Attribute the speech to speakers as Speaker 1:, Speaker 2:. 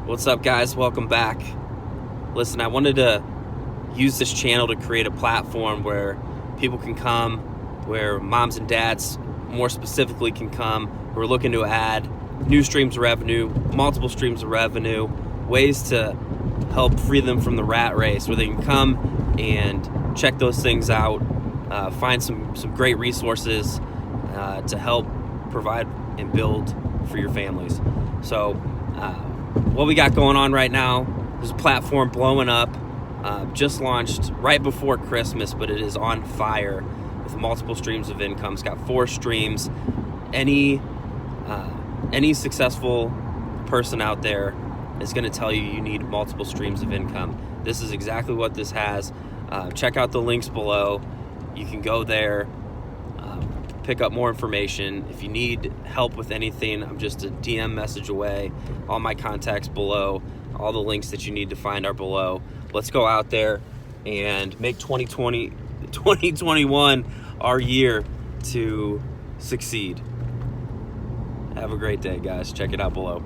Speaker 1: What's up, guys? Welcome back. Listen, I wanted to use this channel to create a platform where people can come, where moms and dads more specifically can come, who are looking to add new streams of revenue, multiple streams of revenue, ways to help free them from the rat race, where they can come and check those things out, find some great resources to help provide and build for your families. So what we got going on right now, there's a platform blowing up, just launched right before Christmas, but it is on fire with multiple streams of income. It's got 4 streams. Any successful person out there is going to tell you you need multiple streams of income. This is exactly what this has. Check out the links below. You can go there, pick up more information. If you need help with anything, I'm just a DM message away. All my contacts below. All the links that you need to find are below. Let's go out there and make 2021 our year to succeed. Have a great day, guys. Check it out below.